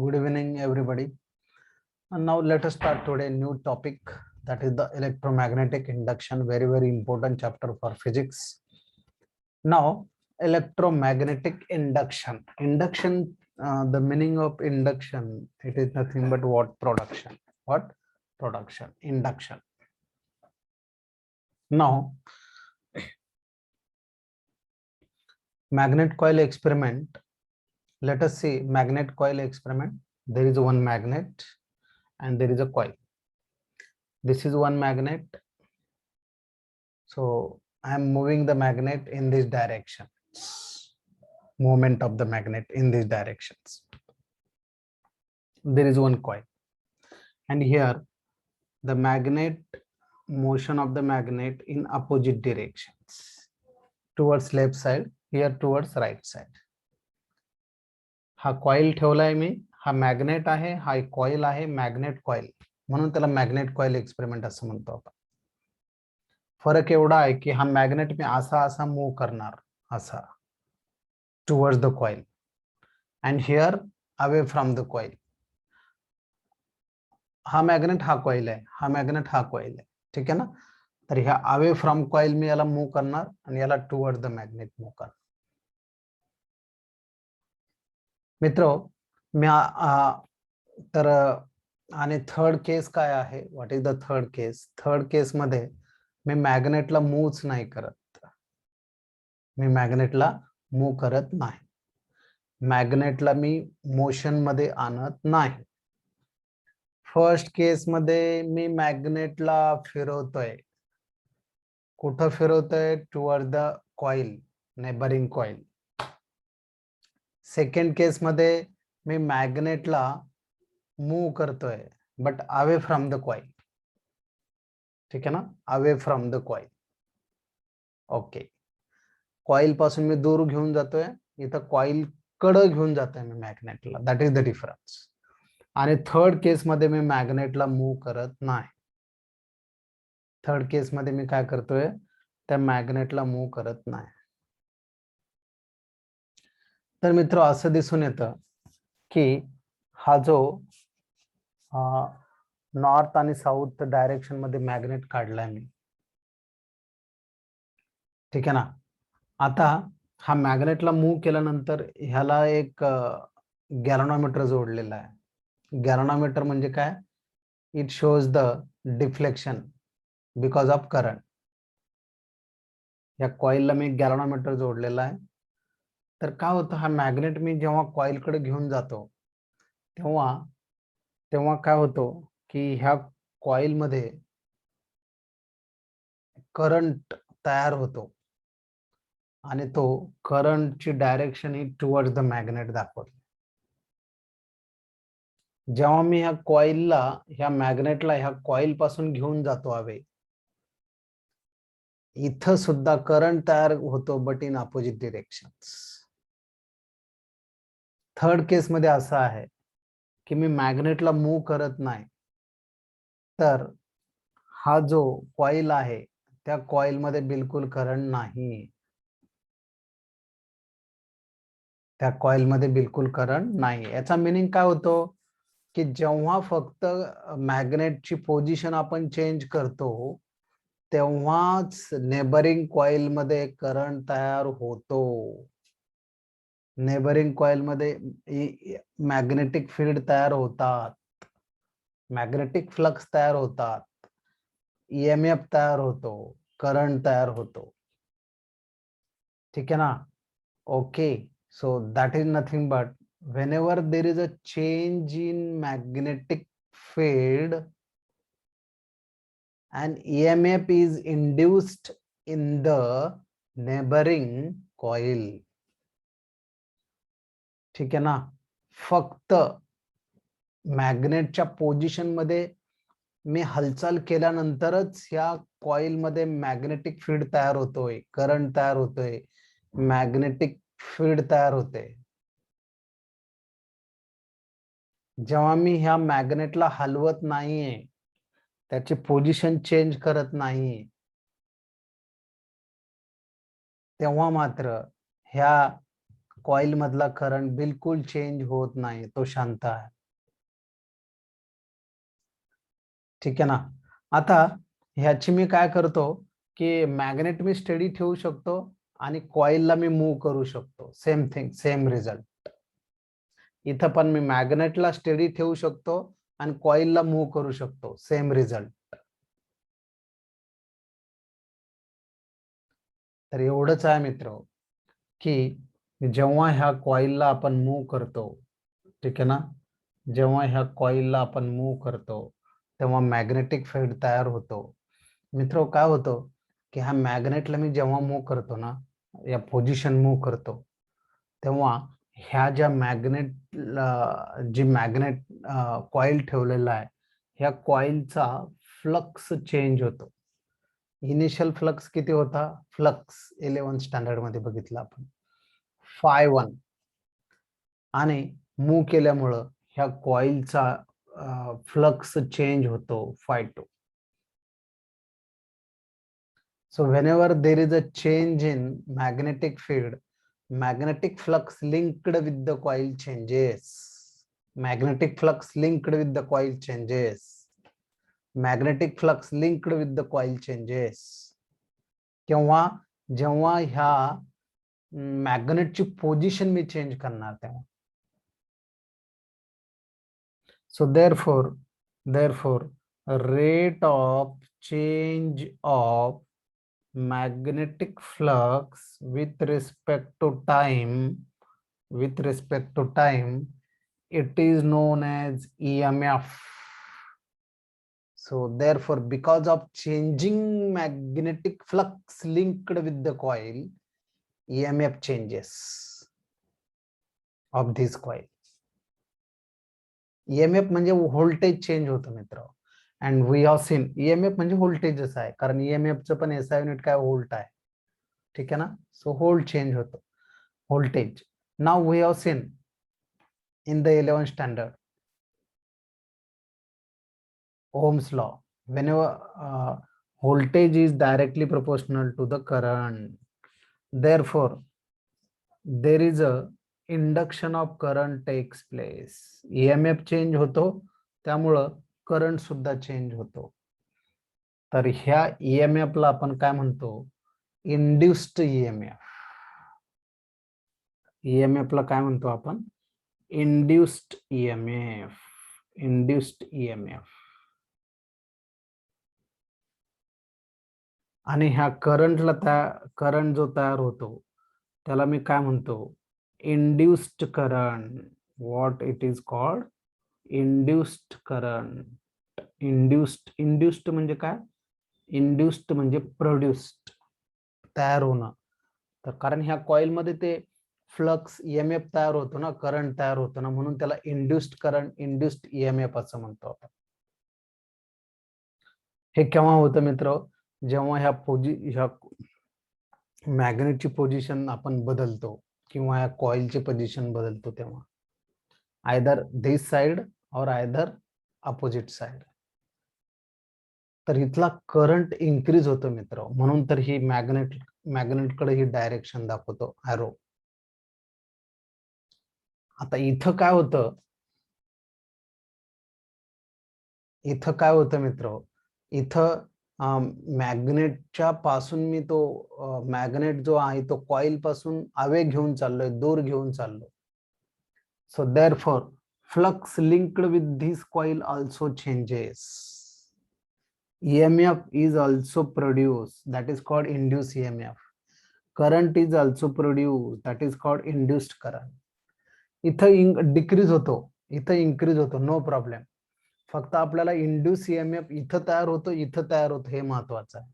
Good evening, everybody. And now let us start today a new topic, that is the electromagnetic induction. Very, very important chapter for physics. Now, electromagnetic induction. Induction, the meaning of induction, it is nothing but what? Production. What? Production. Induction. Now, magnet coil experiment. Let us see magnet coil experiment. There is one magnet and there is a coil. This is one magnet. So I am moving the magnet in this direction. Movement of the magnet in these directions. There is one coil. And here the magnet, motion of the magnet in opposite directions. Towards left side, here towards right side. हा coil ठेवलाय मी, हा magnet आहे, हा coil आहे, magnet coil, म्हणून त्याला magnet coil experiment असं म्हणतो आपण. फरक एवढा आहे की हा मॅग्नेट मी असा मूव्ह करणार, असा towards the coil, and here away from the coil. हा मॅग्नेट हा कॉइल आहे, हा मॅग्नेट हा कॉइल आहे, ठीक आहे ना. तर ह्या अवे फ्रॉम कॉइल मी याला मूव्ह करणार आणि याला टुवर्ड्स द मॅग्नेट मूव्ह करणार. मित्र, मी तर आणि थर्ड केस काय आहे? What is the third case? Third case मध्ये मी मॅग्नेटला मूव्हच नाही करत, मी मॅग्नेटला मूव्ह करत नाही, मॅग्नेटला मी मोशन मध्ये आणत नाही. फर्स्ट केस मध्ये मी मॅग्नेटला फिरवतोय. कुठं फिरवतोय? Toward the coil, neighbouring coil. Second case मध्ये मी मॅग्नेटला मूव्ह करतोय, but away from the coil, ठीक आहे ना, away from the coil. Okay, coil पासून मी दूर घेऊन जातोय, इथं कॉइल कडे घेऊन जातोय मी मॅग्नेटला. That is the difference. आणि थर्ड केस मध्ये मी मॅग्नेटला मूव्ह करत नाही. थर्ड केस मध्ये मी काय करतोय? त्या मॅग्नेटला मूव्ह करत नाही. तर मित्र, असं दिसून येतं की हा जो नॉर्थ आणि साऊथ डायरेक्शन मध्ये मॅग्नेट काढलाय मी, ठीक आहे ना. आता हा मॅग्नेटला मूव्ह केल्यानंतर ह्याला एक गॅल्व्हनोमीटर जोडलेला आहे. गॅल्व्हनोमीटर म्हणजे काय? It shows the deflection because of current. या कॉइलला मी गॅल्व्हनोमीटर जोडलेला आहे. तर काय होतं, हा मॅग्नेट मी जेव्हा कॉइलकडे घेऊन जातो तेव्हा काय होतो की ह्या कॉइलमध्ये करंट तयार होतो आणि तो करंटची direction he towards the magnet दाखवते. जेव्हा मी ह्या कॉइलला, ह्या मॅग्नेटला ह्या कॉइल पासून घेऊन जातो हवे, इथं सुद्धा करंट तयार होतो, but in opposite directions. Third case मध्ये असं आहे की मी मॅग्नेटला मूव्ह करत नाही, तर हा जो कॉइल आहे त्या कॉइल मध्ये बिलकुल करंट नाही, त्या कॉइल मध्ये बिलकुल करंट नाही. याचा मिनिंग काय होतो की जेव्हा फक्त मॅग्नेटची पोझिशन आपण चेंज करतो तेव्हाच नेबरिंग कॉइल मध्ये करंट तयार होतो. नेबरिंग कॉइल मध्ये मॅग्नेटिक फील्ड तयार होतात, मॅग्नेटिक फ्लक्स तयार होतात, ईएमएफ तयार होतो, करंट तयार होतो, ठीक आहे ना. Okay, so that is nothing but whenever there is a change in magnetic field, an EMF is induced in the neighboring coil, ठीक आहे ना. फक्त मॅग्नेटच्या पोझिशन मध्ये मी हालचाल केल्यानंतरच ह्या कॉइल मध्ये मॅग्नेटिक फील्ड तयार होतोय, करंट तयार होतोय, मॅग्नेटिक फील्ड तयार होते. जेव्हा मी ह्या मॅग्नेटला हलवत नाहीये, त्याची पोझिशन चेंज करत नाहीये, तेव्हा मात्र ह्या कॉइल मधला करंट बिलकुल चेंज होत नाही, तो शांत आहे. ठीक आहे ना. आता ह्याची मी काय करतो की मॅग्नेट मी स्टेडी ठेवू शकतो आणि कॉइलला मी मूव्ह करू शकतो. Same thing, same result. इथं पण मी मॅग्नेटला स्टेडी ठेवू शकतो आणि कॉइलला मूव्ह करू शकतो. Same result. तर एवढंच आहे मित्र की जेव्हा ह्या कॉइलला आपण मूव्ह करतो, ठीक आहे ना, जेव्हा ह्या कॉइलला आपण मूव्ह करतो तेव्हा मॅग्नेटिक फील्ड तयार होतो. मित्र काय होतं की ह्या मॅग्नेटला मी जेव्हा मूव्ह करतो ना, या पोझिशन मूव्ह करतो, तेव्हा ह्या ज्या मॅग्नेट कॉइल ठेवलेला आहे, ह्या कॉइलचा फ्लक्स चेंज होतो. इनिशियल फ्लक्स किती होता? फ्लक्स 11 स्टँडर्ड मध्ये बघितलं आपण, phi1. आणि मूव्ह केल्यामुळं ह्या कॉइलचा फ्लक्स चेंज होतो phi2. So whenever there is a change in magnetic field, magnetic flux linked with the coil changes. Magnetic flux linked with the coil changes. Magnetic flux linked with the coil changes. किंवा जेव्हा ह्या मॅग्नेटची position मी change करणार तेव्हा. So therefore rate of change of magnetic flux with respect to time, it is known as EMF. So therefore, because of changing magnetic flux linked with the coil, EMF changes of this coil. EMF म्हणजे voltage change होतं मित्र. And we have seen EMF म्हणजे व्होल्टेजच आहे, कारण EMFचं पण SI unit काय, volt आहे. ठीक आहे ना. सो व्होल्ट चेंज होतो, voltage. Now we have seen in the 11th standard Ohm's law, whenever voltage is directly proportional to the current, therefore there is a induction of current takes place. EMF change होतो, त्यामुळं current सुद्धा change होतो. तर ह्या EMF ला आपण काय म्हणतो? Induced EMF. EMF ला काय म्हणतो आपण? Induced EMF. Induced EMF. आणि ह्या करंट जो तयार होतो त्याला मी काय म्हणतो? Induced current. What it is called? Induced current. Induced म्हणजे काय? इंड्युस्ड म्हणजे प्रोड्युस्ड, तयार होणं. तर कारण ह्या कॉइल मध्ये ते फ्लक्स EMF तयार होतो ना, करंट तयार होतो ना, म्हणून त्याला इंड्युस्ड करंट, इंड्युस्ड EMF असं म्हणतो आपण. हे केव्हा होतं मित्र? जेव्हा ह्या मॅग्नेटची पोझिशन आपण बदलतो किंवा या कॉइलची पोझिशन बदलतो तेव्हा, आयदर दिस साइड और आयदर अपोजिट साइड. तर इथला करंट इन्क्रीज होतो मित्र, म्हणून तर ही मॅग्नेटकडे ही डायरेक्शन दाखवतो ॲरो. आता इथं काय होतं मित्र? इथं मॅग्नेटच्या पासून मी तो मॅग्नेट जो आहे तो कॉइल पासून अवे घेऊन चाललोय, दूर घेऊन चाललो. So therefore flux linked with this coil also changes. EMF is also produced, that is called induced EMF. Current is also produced, that is called induced current. इथं डिक्रीज होतो, इथं इन्क्रीज होतो, नो प्रॉब्लेम. फक्त आपल्याला induce EMF इथं तयार होतो, इथं तयार होतो, हे महत्वाचं आहे.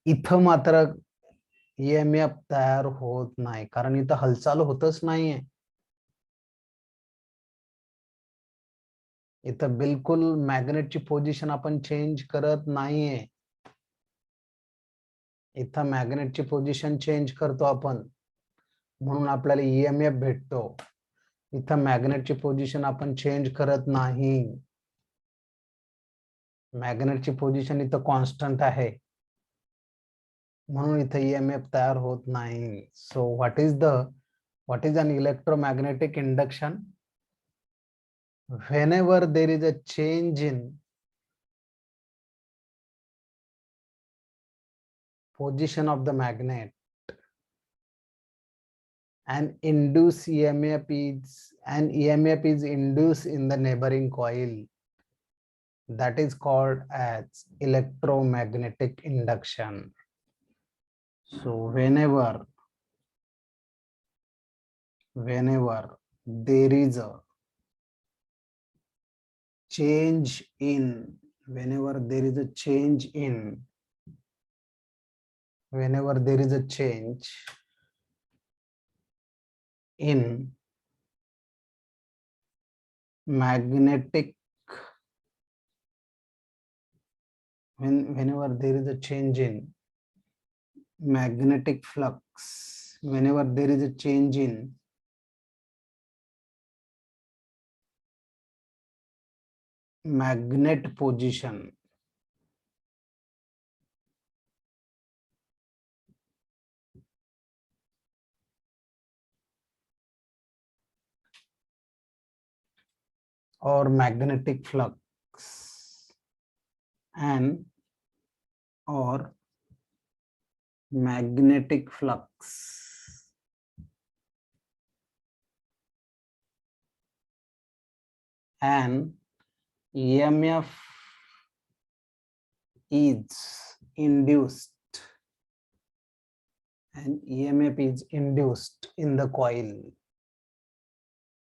इथं मात्र EMF तयार होत नाही, कारण इथं हालचाल होतच नाहीये. इथं बिलकुल मॅग्नेटची पोझिशन आपण चेंज करत नाहीये. इथं मॅग्नेटची पोझिशन चेंज करतो आपण, म्हणून आपल्याला EMF भेटतो. इथं मॅग्नेटची पोझिशन आपण चेंज करत नाही. मॅग्नेटची पोझिशन इथं कॉन्स्टंट आहे. म्हणून इथे ईएमएफ तयार होत नाही. So what is an electromagnetic induction? Whenever there is a change in position of the magnet and EMF is induced in the neighboring coil, that is called as electromagnetic induction. So whenever there is a change in whenever there is a change in magnetic whenever there is a change in magnetic flux, whenever there is a change in magnet position, or magnetic flux and or magnetic flux and EMF is induced in the coil,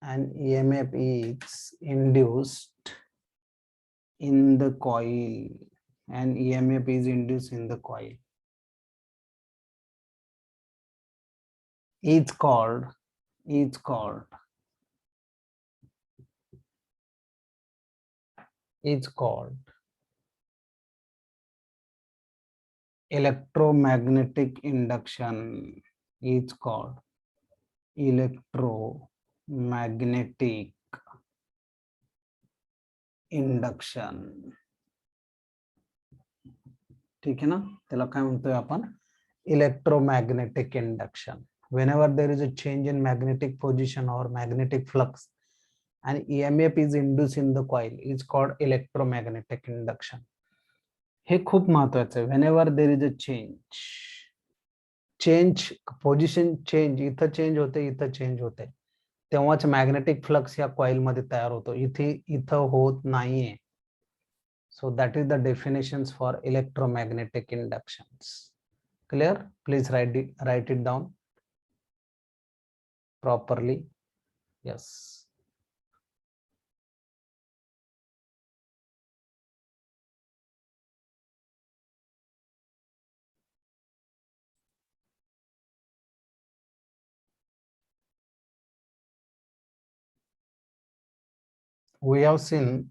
and EMF is induced in the coil, and EMF is induced in the coil. It's called electromagnetic induction. It's called electromagnetic induction. ठीक है ना? त्याला काय म्हणतोय आपण? Electromagnetic induction. Whenever there is a change in magnetic position or magnetic flux and EMF is induced in the coil, is called electromagnetic induction. हे खूप महत्वाचं आहे. Whenever there is a change position change, इथं change होते, इथं change होते, तेव्हाच magnetic flux या कॉइल मध्ये तयार होतो. इथं होत नाहीये. So that is the definitions for electromagnetic inductions. Clear? Please write it down properly. Yes. We have seen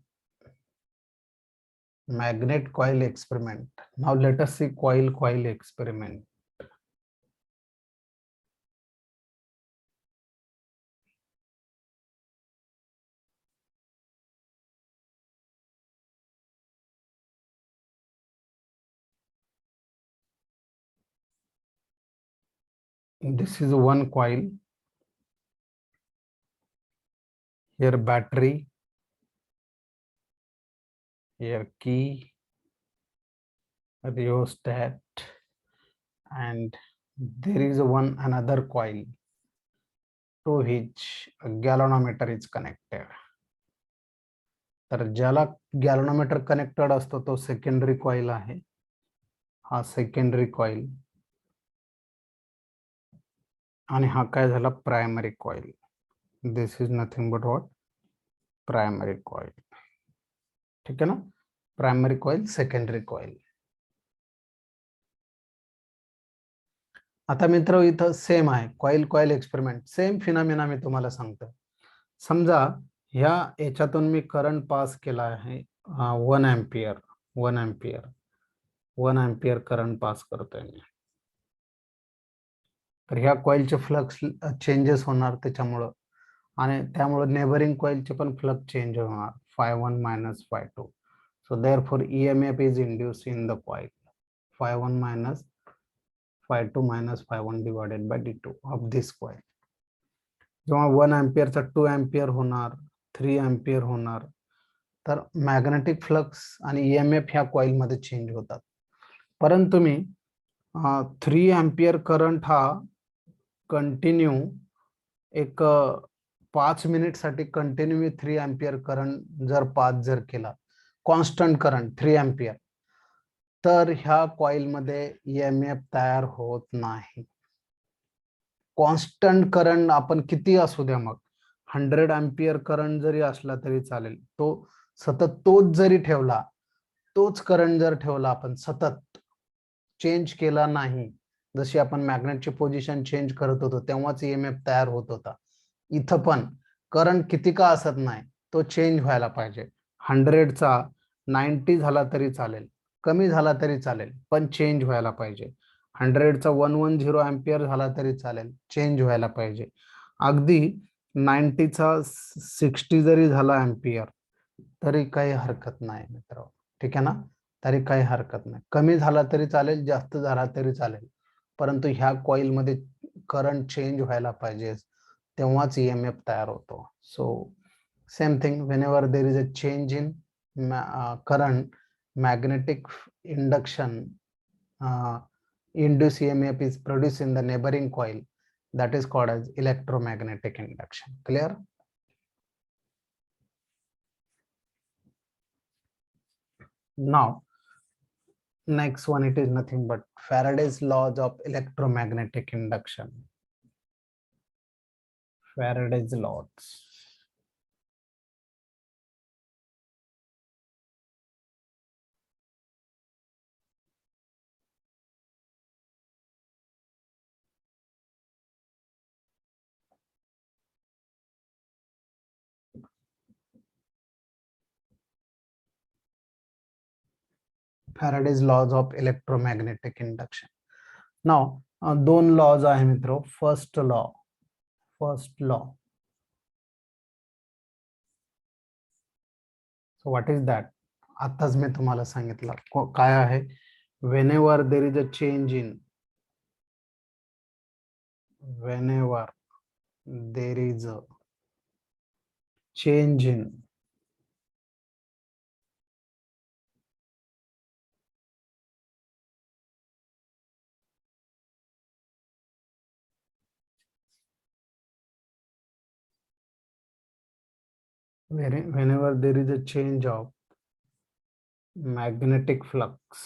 magnet coil experiment. Now let us see coil experiment. This is one coil. Here battery, here key, rheostat, and there is another coil to which a galvanometer is connected. तर ज्याला galvanometer connected असतो तो secondary coil आहे. हा secondary coil आणि हा काय झाला primary coil. This is nothing but what primary coil. ठीक आहे ना? Primary coil, secondary coil. आता मित्र इथं सेम आहे. कॉइल एक्सपेरिमेंट सेम फिनॉमिना मी तुम्हाला सांगतो. समजा ह्या याच्यातून मी करंट पास केला आहे 1 एम्पियर करंट पास करतोय मी. तर ह्या कॉइलचे फ्लक्स चेंजेस होणार त्याच्यामुळं, आणि त्यामुळे नेबरिंग कॉइलचे पण फ्लक्स चेंज होणार phi1 minus phi2. So therefore EMF is induced in the coil. phi1 minus phi2 minus phi1 divided by d2 of this coil. जेव्हा 1 एम्पियरचा 2 एम्पियर होणार, 3 एम्पियर होणार, तर मॅग्नेटिक फ्लक्स आणि ईएमएफ ह्या कॉइल मध्ये change होतात. परंतु मी 3 एम्पियर करंट हा कंटिन्यू एक 5 मिनिट साठी कंटिन्यू मी 3 एम्पियर करंट जर पास जर केला, कॉन्स्टंट करंट 3 एम्पियर, तर ह्या कॉइल मध्ये ईएमएफ तयार होत नाही. कॉन्स्टंट करंट आपण किती असू द्या, मग 100 एम्पियर करंट जरी असला तरी चालेल, तो सतत तोच जरी ठेवला, तोच करंट जर ठेवला, आपण सतत चेंज केला नाही, जशी आपण मॅग्नेटची पोझिशन चेंज करत होतो तेव्हाच ईएमएफ तयार होत होता. इथं पण करंट किती का असत नाही, तो चेंज व्हायला पाहिजे. 100चा 90 झाला तरी चालेल, कमी झाला तरी चालेल, पण चेंज व्हायला पाहिजे. 100चा 110 एम्पियर झाला तरी चालेल, चेंज व्हायला पाहिजे. अगदी 90चा 60 जरी झाला एम्पियर तरी काही हरकत नाही मित्र, ठीक आहे ना, तरी काही हरकत नाही. कमी झाला तरी चालेल, जास्त झाला तरी चालेल, परंतु ह्या कॉइल मध्ये करंट चेंज व्हायला पाहिजे, तेव्हाच ईएमएफ तयार होतो. So same thing, whenever there is a change in current, magnetic induction induced EMF is produced in the neighboring coil, that is called as electromagnetic induction. Clear? Now next one, it is nothing but Faraday's laws of electromagnetic induction. Faraday's laws. Faraday's laws of electromagnetic induction. Now दोन laws आहे मित्रो. First law. So what is that? आताच मी तुम्हाला सांगितलं काय आहे. Whenever there is a change in, whenever there is a change in whenever there is a change of magnetic flux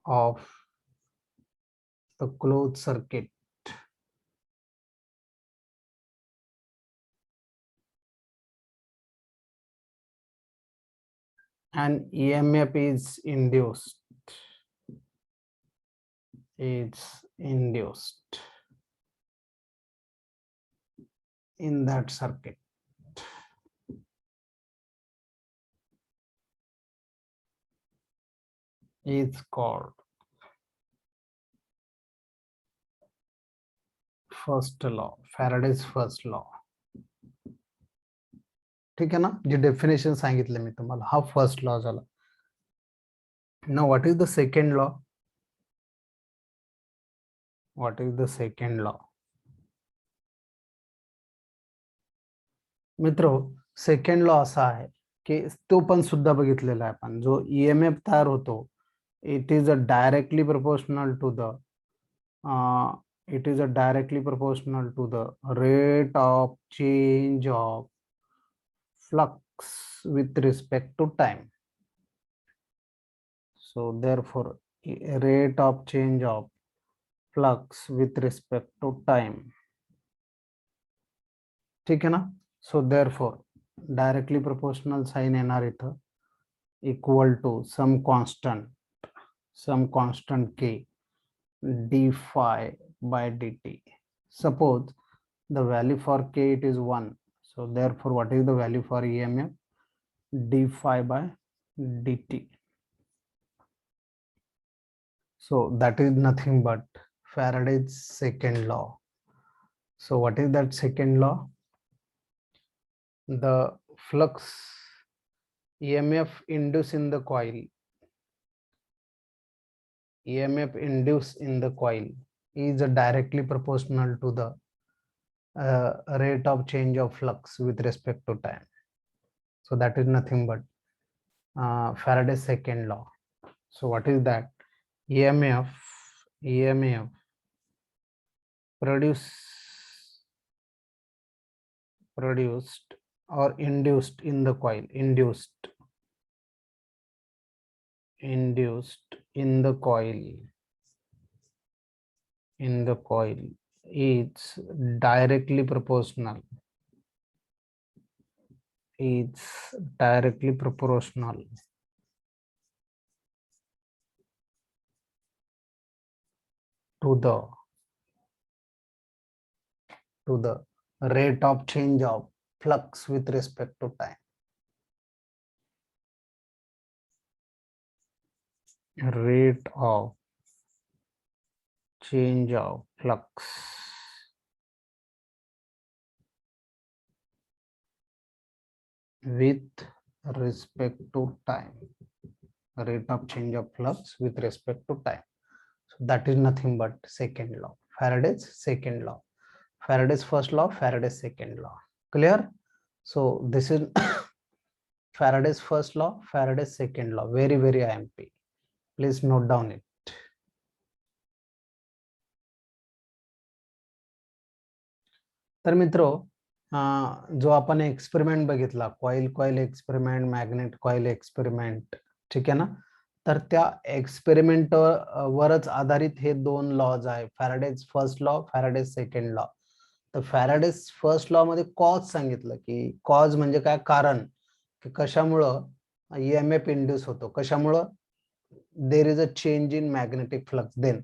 of the closed circuit, and EMF is induced in that circuit, is called first law, Faraday's first law. ठीक है ना, जे definition सांगितलं मी तुम्हाला, हा first law झाला. Now what is the second law? What is the second law? मित्रो, second law असा आहे की तो पण सुद्धा बघितलेला आहे आपण, जो ईएमएफ तयार होतो, it is a directly proportional to the rate of change of flux with respect to time. So therefore rate of change of flux with respect to time, ठीक है ना. So therefore directly proportional sign येणार इथं, equal to some constant k d phi by dt. Suppose the value for k it is 1, so therefore what is the value for EMF? d phi by dt. So that is nothing but Faraday's second law. So what is that second law? The flux EMF induced in the coil, EMF induced in the coil is directly proportional to the rate of change of flux with respect to time. So that is nothing but Faraday's second law. So what is that? EMF produced or induced in the coil, induced in the coil is directly proportional to the rate of change of flux with respect to time. Rate of change of flux with respect to time. Rate of change of flux with respect to time. So that is nothing but second law, Faraday's second law. Faraday's first law, Faraday's second law. Clear? So this is Faraday's first law, Faraday's second law. Very, very IMP. Please note down it. तर मित्रो जो आपण experiment बघितला, coil experiment, magnet coil experiment, ठीक आहे ना. तर त्या एक्सपेरिमेंट वरच आधारित हे दोन लॉज आहे, Faraday's first law, Faraday's second law. तर फॅराडेज फर्स्ट लॉ मध्ये कॉज सांगितलं की कॉज म्हणजे काय, कारण, की कशामुळं EMF इंड्यूस होतो, कशामुळं, there is a change in magnetic flux, then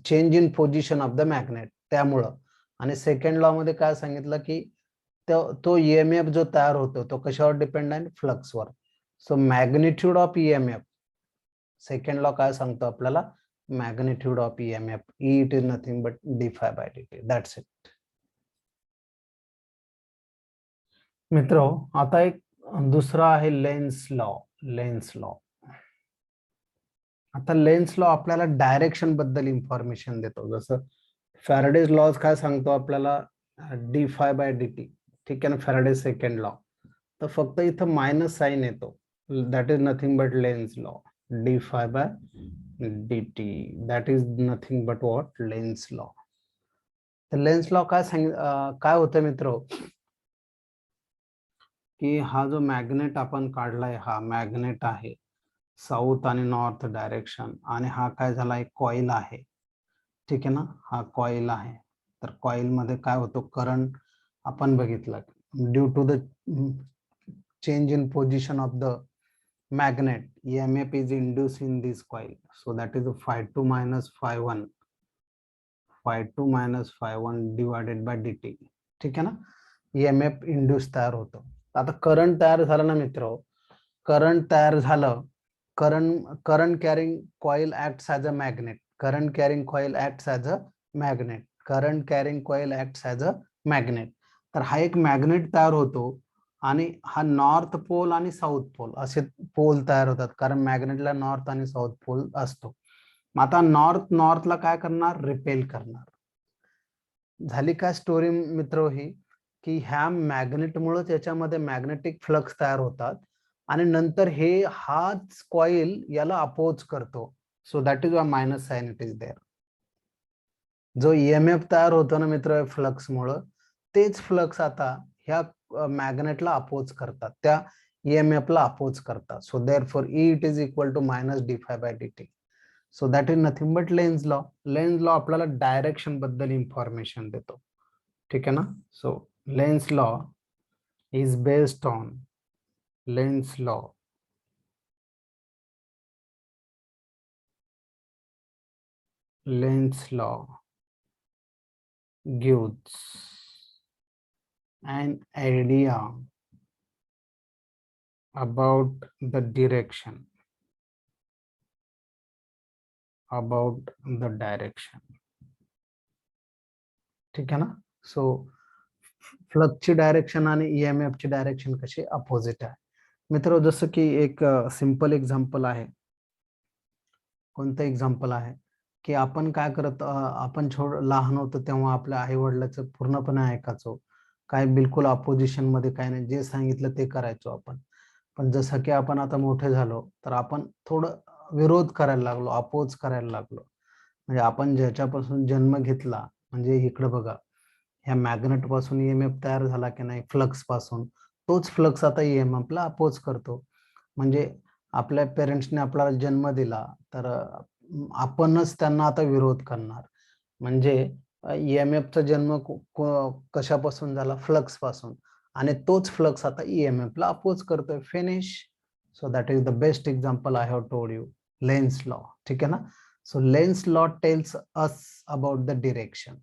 change in position of the magnet, त्यामुळं. आणि सेकंड लॉ मध्ये काय सांगितलं की तो EMF जो तयार होतो तो कशावर डिपेंड आहे, फ्लक्सवर. So magnitude of EMF, second law काय सांगतो आपल्याला, magnitude of EMF, it is nothing but d∅dt. That's it. मित्रो, आता एक दुसरा आहे लेन्स लॉ. लेन्स लॉ, आता लेन्स लॉ आपल्याला डायरेक्शन बद्दल इन्फॉर्मेशन देतो. जसं फॅराडेज लॉज काय सांगतो आपल्याला, d∅dt, ठीक आहे ना, फॅराडेज सेकंड लॉ. तर फक्त इथं मायनस साइन येतो, that is nothing but Lenz law, d∅dt, that is nothing but what, lens law. तर लेन्स लॉ काय होतं मित्रो, की हा जो मॅग्नेट आपण काढलाय, हा मॅग्नेट आहे, साऊथ आणि नॉर्थ डायरेक्शन, आणि हा काय झाला, एक कॉइल आहे, ठीक आहे ना, हा कॉइल आहे. तर कॉइल मध्ये काय होतो, करंट आपण बघितलं, due to the change in position of the magnet, EMF is induced in this coil, so that is phi2 minus phi1 divided by dt, ठीक आहे ना. EMF इंड्यूस तयार होतो. आता करंट तयार झालं ना मित्र, करंट तयार झालं, current carrying coil acts as a magnet, current carrying coil acts as a magnet, current carrying coil acts as a magnet. तर हा एक मॅग्नेट तयार होतो, आणि हा नॉर्थ पोल आणि साऊथ पोल असे पोल तयार होतात, कारण मॅग्नेटला नॉर्थ आणि साऊथ पोल असतो. आता नॉर्थला काय करणार, रिपेल करणार. झाली काय स्टोरी मित्र ही, की ह्या मॅग्नेटमुळे त्याच्यामध्ये मॅग्नेटिक फ्लक्स तयार होतात, आणि नंतर हाच कॉइल याला अपोज करतो. So that is why minus sign it is there. जो EMF तयार होतो ना मित्र फ्लक्स मुळे, तेच फ्लक्स आता ह्या मॅग्नेटला अपोज करतात, त्या EMF ला अपोज करतात. So therefore E it is equal to minus d∅dt. So that is nothing but Lenz law. Lenz law आपल्याला डायरेक्शन बद्दल इन्फॉर्मेशन देतो, ठीक आहे ना. So Lenz law is based on, Lenz law gives an idea about the direction, ठीक आहे ना. So फ्लक्सची डायरेक्शन आणि EMF ची डायरेक्शन कशी अपोजिट आहे. मित्र, जसं की एक सिंपल एक्झाम्पल आहे. कोणतं एक्झाम्पल आहे की आपण काय करत आपण लहान होतो तेव्हा आपल्या आई वडिलांचं पूर्णपणे ऐकायचो. काय बिलकुल अपोजिशन मध्ये काय नाही, जे सांगितलं ते करायचो आपण. पण जसं की आपण आता मोठे झालो तर आपण थोडं विरोध करायला लागलो, अपोज करायला लागलो. म्हणजे आपण ज्याच्यापासून जन्म घेतला, म्हणजे इकडे बघा, ह्या मॅग्नेट पासून ईएमएफ तयार झाला की नाही, फ्लक्स पासून, तोच फ्लक्स आता ईएमएफ ला अपोज करतो. म्हणजे आपल्या पेरेंट्सने आपल्याला जन्म दिला तर आपणच त्यांना आता विरोध करणार. म्हणजे ईएमएफचा जन्म कशापासून झाला? फ्लक्स पासून. आणि तोच फ्लक्स आता ईएमएफ ला अपोज करतोय. Finish. So that is the best example I have told you. Lens law. ठीक आहे ना? So Lenz law tells us about the direction.